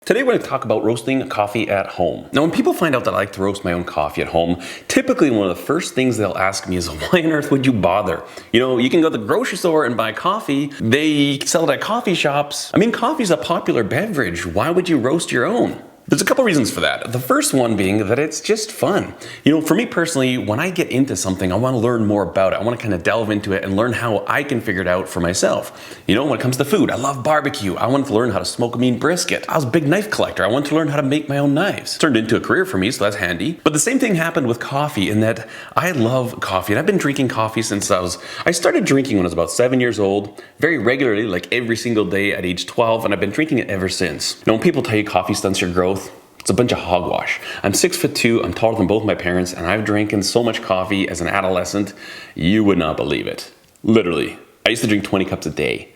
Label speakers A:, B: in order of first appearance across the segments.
A: Today we're going to talk about roasting coffee at home. Now when people find out that I like to roast my own coffee at home, typically one of the first things they'll ask me is, why on earth would you bother? You know, you can go to the grocery store and buy coffee. They sell it at coffee shops. I mean, coffee's a popular beverage. Why would you roast your own? There's a couple reasons for that. The first one being that it's just fun. You know, for me personally, when I get into something, I want to learn more about it. I want to kind of delve into it and learn how I can figure it out for myself. You know, when it comes to food, I love barbecue. I wanted to learn how to smoke a mean brisket. I was a big knife collector. I wanted to learn how to make my own knives. It turned into a career for me, so that's handy. But the same thing happened with coffee in that I love coffee, and I've been drinking coffee since I started drinking when I was about 7 years old, very regularly, like every single day at age 12, and I've been drinking it ever since. Now, when people tell you coffee stunts your growth, it's a bunch of hogwash. I'm 6'2", I'm taller than both my parents, and I've drinking so much coffee as an adolescent, you would not believe it. Literally. I used to drink 20 cups a day.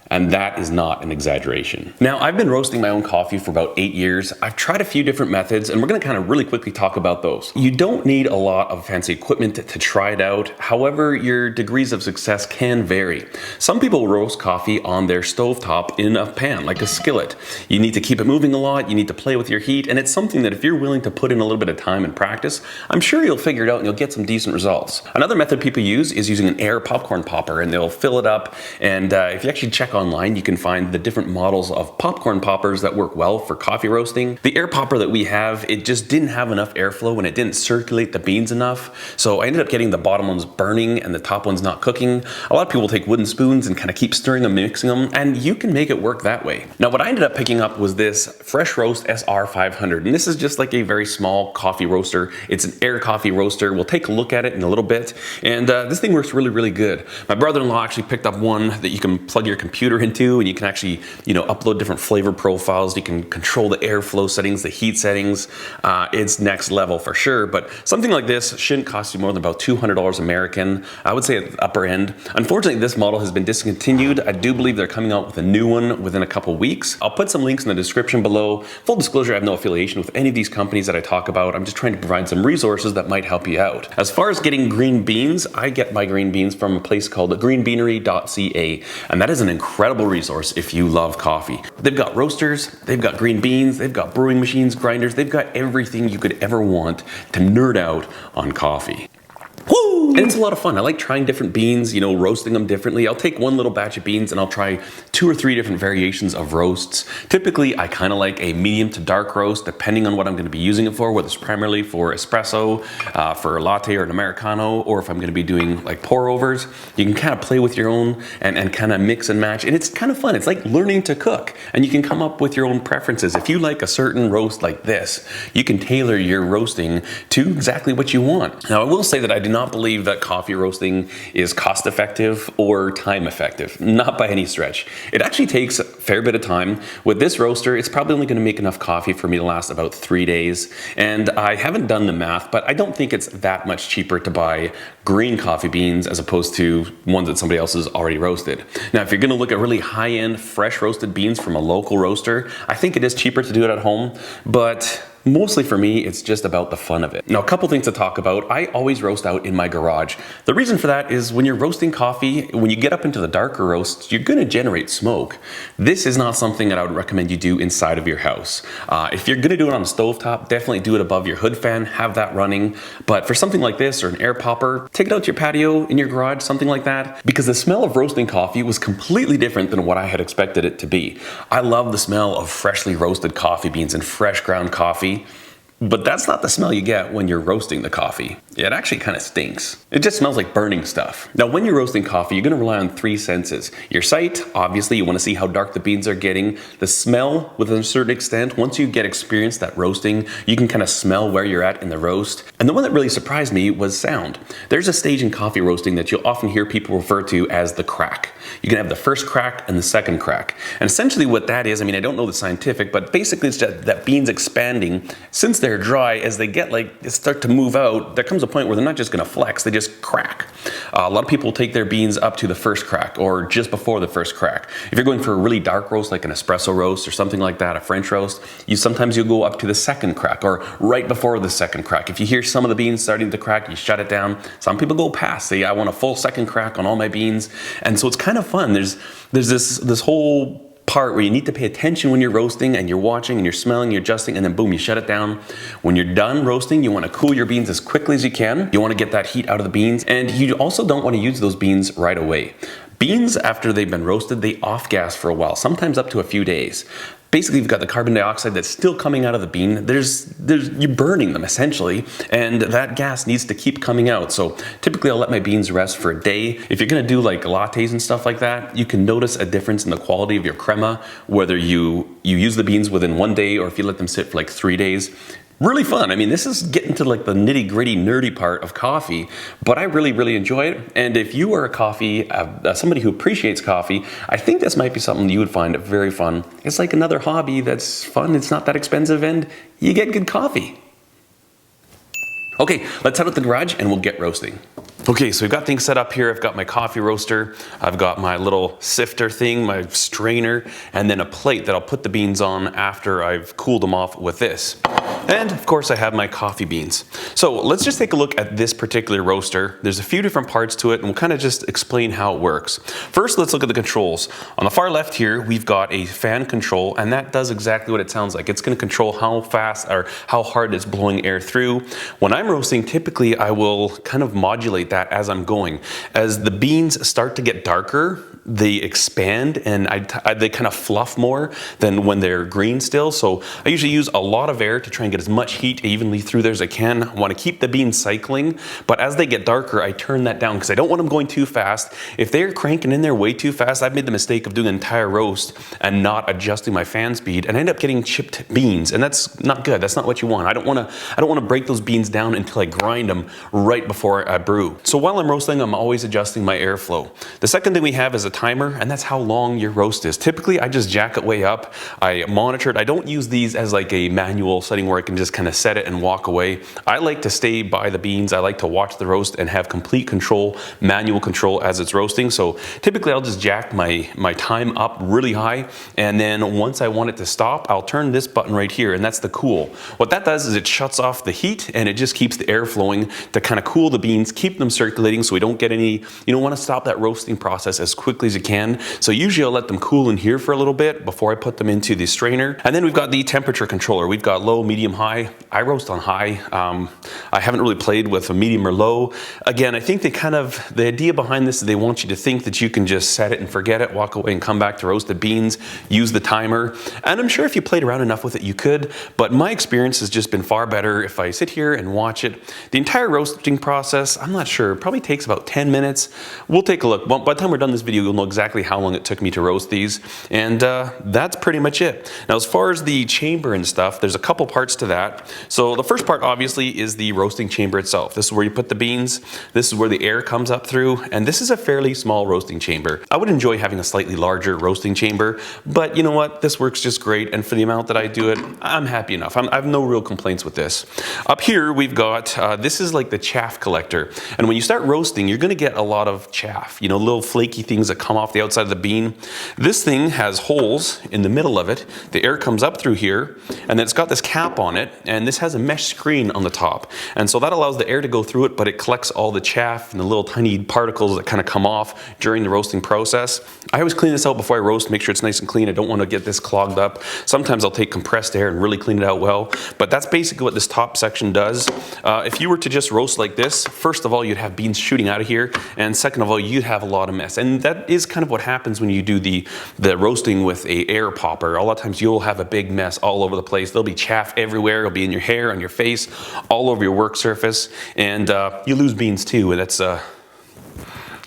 A: And that is not an exaggeration. Now, I've been roasting my own coffee for about 8 years. I've tried a few different methods, and we're gonna kind of really quickly talk about those. You don't need a lot of fancy equipment to try it out. However, your degrees of success can vary. Some people roast coffee on their stovetop in a pan, like a skillet. You need to keep it moving a lot, you need to play with your heat, and it's something that if you're willing to put in a little bit of time and practice, I'm sure you'll figure it out and you'll get some decent results. Another method people use is using an air popcorn popper, and they'll fill it up, and if you actually check online, you can find the different models of popcorn poppers that work well for coffee roasting. The air popper that we have, it just didn't have enough airflow and it didn't circulate the beans enough. So I ended up getting the bottom ones burning and the top ones not cooking. A lot of people take wooden spoons and kind of keep stirring them, mixing them, and you can make it work that way. Now what I ended up picking up was this Fresh Roast SR500, and this is just like a very small coffee roaster. It's an air coffee roaster. We'll take a look at it in a little bit, and this thing works really, really good. My brother-in-law actually picked up one that you can plug your computer into, and you can actually, you know, upload different flavor profiles. You can control the airflow settings, the heat settings. It's next level for sure, but something like this shouldn't cost you more than about $200 American. I would say at the upper end. Unfortunately, this model has been discontinued. I do believe they're coming out with a new one within a couple weeks. I'll put some links in the description below. Full disclosure, I have no affiliation with any of these companies that I talk about. I'm just trying to provide some resources that might help you out. As far as getting green beans, I get my green beans from a place called greenbeanery.ca, and that is an incredible resource if you love coffee. They've got roasters, they've got green beans, they've got brewing machines, grinders, they've got everything you could ever want to nerd out on coffee. Woo! And it's a lot of fun. I like trying different beans, you know, roasting them differently. I'll take one little batch of beans and I'll try 2 or 3 different variations of roasts. Typically, I kind of like a medium to dark roast, depending on what I'm going to be using it for, whether it's primarily for espresso, for a latte or an Americano, or if I'm going to be doing like pour overs. You can kind of play with your own and kind of mix and match. And it's kind of fun. It's like learning to cook, and you can come up with your own preferences. If you like a certain roast like this, you can tailor your roasting to exactly what you want. Now, I will say that I do not believe that coffee roasting is cost effective or time effective, not by any stretch. It actually takes a fair bit of time. With this roaster, it's probably only going to make enough coffee for me to last about 3 days. And I haven't done the math, but I don't think it's that much cheaper to buy green coffee beans as opposed to ones that somebody else has already roasted. Now, if you're going to look at really high-end fresh roasted beans from a local roaster, I think it is cheaper to do it at home, but mostly for me, it's just about the fun of it. Now, a couple things to talk about. I always roast out in my garage. The reason for that is when you're roasting coffee, when you get up into the darker roasts, you're gonna generate smoke. This is not something that I would recommend you do inside of your house. If you're gonna do it on a stovetop, definitely do it above your hood fan, have that running. But for something like this or an air popper, take it out to your patio, in your garage, something like that, because the smell of roasting coffee was completely different than what I had expected it to be. I love the smell of freshly roasted coffee beans and fresh ground coffee. But that's not the smell you get when you're roasting the coffee. It actually kind of stinks. It just smells like burning stuff. Now, when you're roasting coffee, you're gonna rely on 3 senses. Your sight, obviously, you wanna see how dark the beans are getting. The smell, within a certain extent, once you get experience that roasting, you can kind of smell where you're at in the roast. And the one that really surprised me was sound. There's a stage in coffee roasting that you'll often hear people refer to as the crack. You can have the first crack and the second crack. And essentially what that is, I mean, I don't know the scientific, but basically it's just that beans expanding. Since they're dry, as they get like, they start to move out, there comes a point where they're not just gonna flex, they just crack. A lot of people take their beans up to the first crack or just before the first crack. If you're going for a really dark roast, like an espresso roast or something like that, a French roast, sometimes you'll go up to the second crack or right before the second crack. If you hear some of the beans starting to crack, you shut it down. Some people go past, say, I want a full second crack on all my beans. And so it's kind of fun. There's this whole part where you need to pay attention when you're roasting and you're watching and you're smelling, you're adjusting, and then boom, you shut it down. When you're done roasting, you want to cool your beans as quickly as you can. You want to get that heat out of the beans, and you also don't want to use those beans right away. Beans, after they've been roasted, they off-gas for a while, sometimes up to a few days. Basically, you've got the carbon dioxide that's still coming out of the bean. You're burning them essentially, and that gas needs to keep coming out. So typically I'll let my beans rest for a day. If you're gonna do like lattes and stuff like that, you can notice a difference in the quality of your crema, whether you use the beans within 1 day or if you let them sit for like 3 days. Really fun. I mean, this is getting to like the nitty gritty nerdy part of coffee, but I really enjoy it. And if you are a coffee, somebody who appreciates coffee, I think this might be something you would find very fun. It's like another hobby that's fun. It's not that expensive and you get good coffee. Okay, let's head out the garage and we'll get roasting. Okay, so we've got things set up here. I've got my coffee roaster, I've got my little sifter thing, my strainer, and then a plate that I'll put the beans on after I've cooled them off with this. And of course I have my coffee beans. So let's just take a look at this particular roaster. There's a few different parts to it and we'll kind of just explain how it works. First, let's look at the controls. On the far left here, we've got a fan control, and that does exactly what it sounds like. It's gonna control how fast or how hard it's blowing air through. When I'm roasting, typically I will kind of modulate that as I'm going. As the beans start to get darker, they expand and they kind of fluff more than when they're green still. So I usually use a lot of air to try and get as much heat evenly through there as I can. I want to keep the beans cycling, but as they get darker, I turn that down because I don't want them going too fast. If they're cranking in there way too fast, I've made the mistake of doing an entire roast and not adjusting my fan speed and I end up getting chipped beans, and that's not good. That's not what you want. I don't want to break those beans down until I grind them right before I brew. So while I'm roasting, I'm always adjusting my airflow. The second thing we have is a timer, and that's how long your roast is. Typically, I just jack it way up. I monitor it. I don't use these as like a manual setting where I can just kind of set it and walk away. I like to stay by the beans. I like to watch the roast and have complete control, manual control as it's roasting. So typically, I'll just jack my time up really high, and then once I want it to stop, I'll turn this button right here, and that's the cool. What that does is it shuts off the heat, and it just keeps the air flowing to kind of cool the beans, keep them circulating so we don't get any, you don't want to stop that roasting process as quickly as you can. So usually I'll let them cool in here for a little bit before I put them into the strainer. And then we've got the temperature controller. We've got low, medium, high. I roast on high. I haven't really played with a medium or low. Again, I think the idea behind this is they want you to think that you can just set it and forget it, walk away and come back to roast the beans, use the timer. And I'm sure if you played around enough with it, you could, but my experience has just been far better if I sit here and watch it. The entire roasting process, I'm not sure, probably takes about 10 minutes. We'll take a look. By the time we're done this video, you'll know exactly how long it took me to roast these, and that's pretty much it. Now, as far as the chamber and stuff, there's a couple parts to that. So the first part obviously is the roasting chamber itself. This is where you put the beans, this is where the air comes up through, and this is a fairly small roasting chamber. I would enjoy having a slightly larger roasting chamber, but you know what, this works just great, and for the amount that I do it, I'm happy enough. I have no real complaints with this. Up here we've got, this is like the chaff collector, and when you start roasting, you're gonna get a lot of chaff, you know, little flaky things that come off the outside of the bean. This thing has holes in the middle of it. The air comes up through here, and then it's got this cap on it, and this has a mesh screen on the top. And so that allows the air to go through it, but it collects all the chaff and the little tiny particles that kind of come off during the roasting process. I always clean this out before I roast, make sure it's nice and clean. I don't want to get this clogged up. Sometimes I'll take compressed air and really clean it out well, but that's basically what this top section does. If you were to just roast like this, first of all, you'd have beans shooting out of here, and second of all, you'd have a lot of mess. And that is kind of what happens when you do the roasting with a air popper. A lot of times you'll have a big mess all over the place. There'll be chaff everywhere. It'll be in your hair, on your face, all over your work surface, and you lose beans too, and that's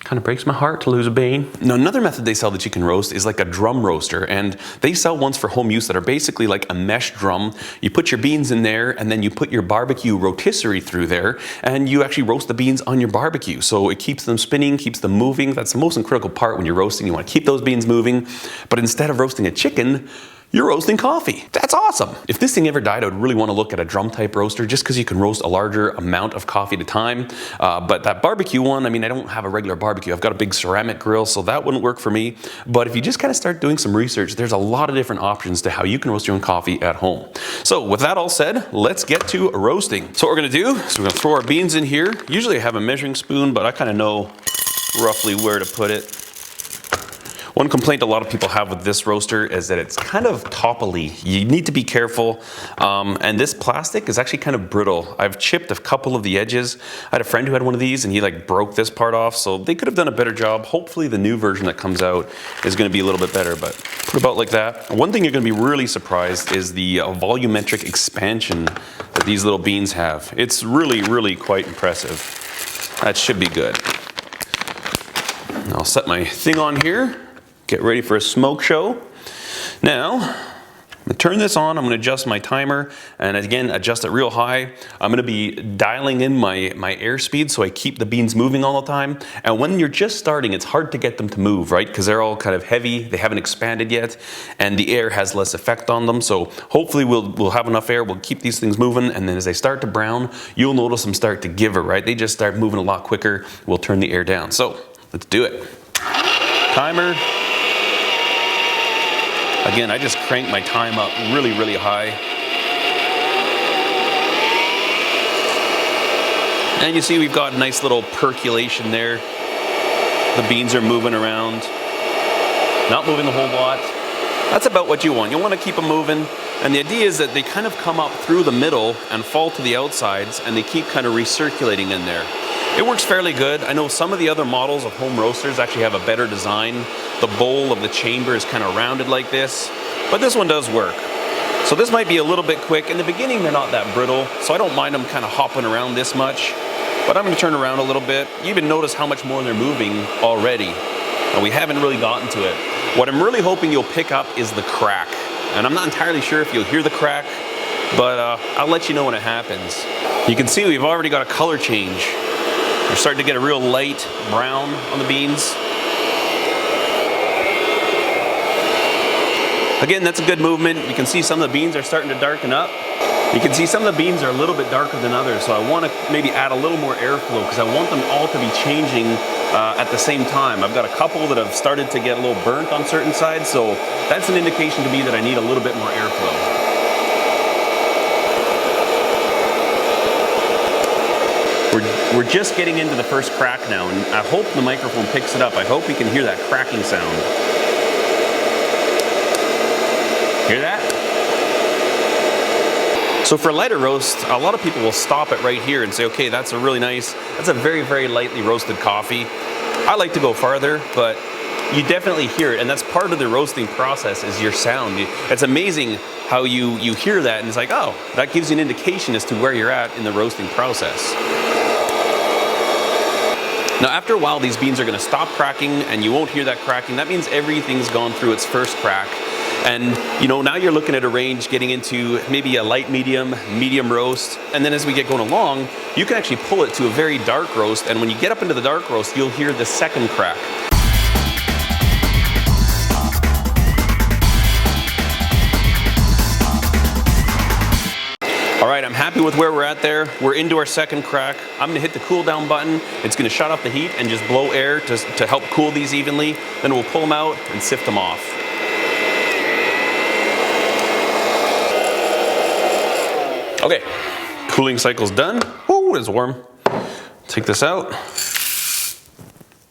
A: kind of breaks my heart to lose a bean. Now, another method they sell that you can roast is like a drum roaster, and they sell ones for home use that are basically like a mesh drum. You put your beans in there, and then you put your barbecue rotisserie through there, and you actually roast the beans on your barbecue. So it keeps them spinning, keeps them moving. That's the most critical part when you're roasting. You want to keep those beans moving, but instead of roasting a chicken, you're roasting coffee. That's awesome. If this thing ever died, I would really want to look at a drum type roaster just because you can roast a larger amount of coffee at a time. But that barbecue one, I mean, I don't have a regular barbecue. I've got a big ceramic grill, so that wouldn't work for me. But if you just kind of start doing some research, there's a lot of different options to how you can roast your own coffee at home. So with that all said, let's get to roasting. So what we're gonna do is we're gonna throw our beans in here. Usually I have a measuring spoon, but I kind of know roughly where to put it. One complaint a lot of people have with this roaster is that it's kind of topply. You need to be careful. And this plastic is actually kind of brittle. I've chipped a couple of the edges. I had a friend who had one of these and he like broke this part off. So they could have done a better job. Hopefully the new version that comes out is going to be a little bit better, but put about like that. One thing you're going to be really surprised is the volumetric expansion that these little beans have. It's really, really quite impressive. That should be good. I'll set my thing on here. Get ready for a smoke show. Now, I'm gonna turn this on, I'm gonna adjust my timer, and again, adjust it real high. I'm gonna be dialing in my airspeed so I keep the beans moving all the time. And when you're just starting, it's hard to get them to move, right? Because they're all kind of heavy, they haven't expanded yet, and the air has less effect on them. So hopefully we'll have enough air, we'll keep these things moving, and then as they start to brown, you'll notice them start to giver, right? They just start moving a lot quicker. We'll turn the air down. So let's do it. Timer. Again, I just crank my time up really, really high. And you see we've got a nice little percolation there. The beans are moving around. Not moving a whole lot. That's about what you want. You want to keep them moving. And the idea is that they kind of come up through the middle and fall to the outsides, and they keep kind of recirculating in there. It works fairly good. I know some of the other models of home roasters actually have a better design. The bowl of the chamber is kind of rounded like this, but this one does work. So this might be a little bit quick. In the beginning, they're not that brittle, so I don't mind them kind of hopping around this much, but I'm gonna turn around a little bit. You even notice how much more they're moving already, and we haven't really gotten to it. What I'm really hoping you'll pick up is the crack, and I'm not entirely sure if you'll hear the crack, but I'll let you know when it happens. You can see we've already got a color change. We're starting to get a real light brown on the beans. Again, that's a good movement. You can see some of the beans are starting to darken up. You can see some of the beans are a little bit darker than others, so I want to maybe add a little more airflow because I want them all to be changing at the same time. I've got a couple that have started to get a little burnt on certain sides, so that's an indication to me that I need a little bit more airflow. We're just getting into the first crack now, and I hope the microphone picks it up. I hope you can hear that cracking sound. Hear that? So for a lighter roast, a lot of people will stop it right here and say, okay, that's a really nice, that's a very, very lightly roasted coffee. I like to go farther, but you definitely hear it, and that's part of the roasting process is your sound. It's amazing how you hear that, and it's like, oh, that gives you an indication as to where you're at in the roasting process. Now after a while, these beans are gonna stop cracking and you won't hear that cracking. That means everything's gone through its first crack. And you know, now you're looking at a range getting into maybe a light medium, medium roast. And then as we get going along, you can actually pull it to a very dark roast. And when you get up into the dark roast, you'll hear the second crack. All right, I'm happy with where we're at there. We're into our second crack. I'm gonna hit the cool down button. It's gonna shut off the heat and just blow air to help cool these evenly. Then we'll pull them out and sift them off. Okay, cooling cycle's done. Woo, it's warm. Take this out. Make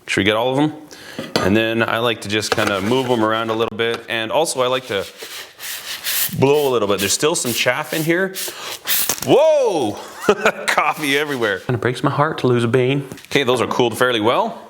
A: sure you get all of them. And then I like to just kind of move them around a little bit. And also I like to blow a little bit. There's still some chaff in here. Whoa! Coffee everywhere. Kind of breaks my heart to lose a bean. Okay, those are cooled fairly well.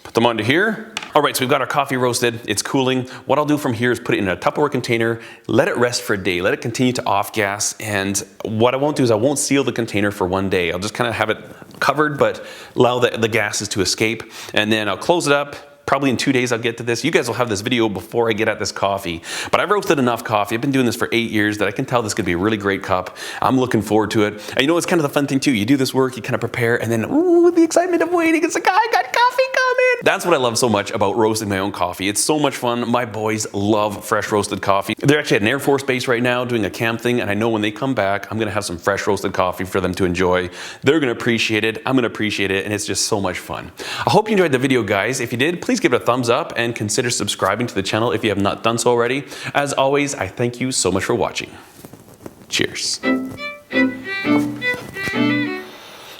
A: Put them onto here. All right, so we've got our coffee roasted. It's cooling. What I'll do from here is put it in a Tupperware container, let it rest for a day, let it continue to off gas. And what I won't do is I won't seal the container for one day. I'll just kind of have it covered, but allow the gases to escape. And then I'll close it up. Probably in 2 days I'll get to this. You guys will have this video before I get at this coffee. But I've roasted enough coffee. I've been doing this for 8 years that I can tell this could be a really great cup. I'm looking forward to it. And you know, it's kind of the fun thing too. You do this work, you kind of prepare, and then ooh, the excitement of waiting, it's like, I got coffee coming. That's what I love so much about roasting my own coffee. It's so much fun. My boys love fresh roasted coffee. They're actually at an Air Force base right now doing a camp thing, and I know when they come back, I'm gonna have some fresh roasted coffee for them to enjoy. They're gonna appreciate it, I'm gonna appreciate it, and it's just so much fun. I hope you enjoyed the video, guys. If you did, please give it a thumbs up and consider subscribing to the channel if you have not done so already. As always, I thank you so much for watching. Cheers.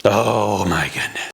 A: Oh my goodness.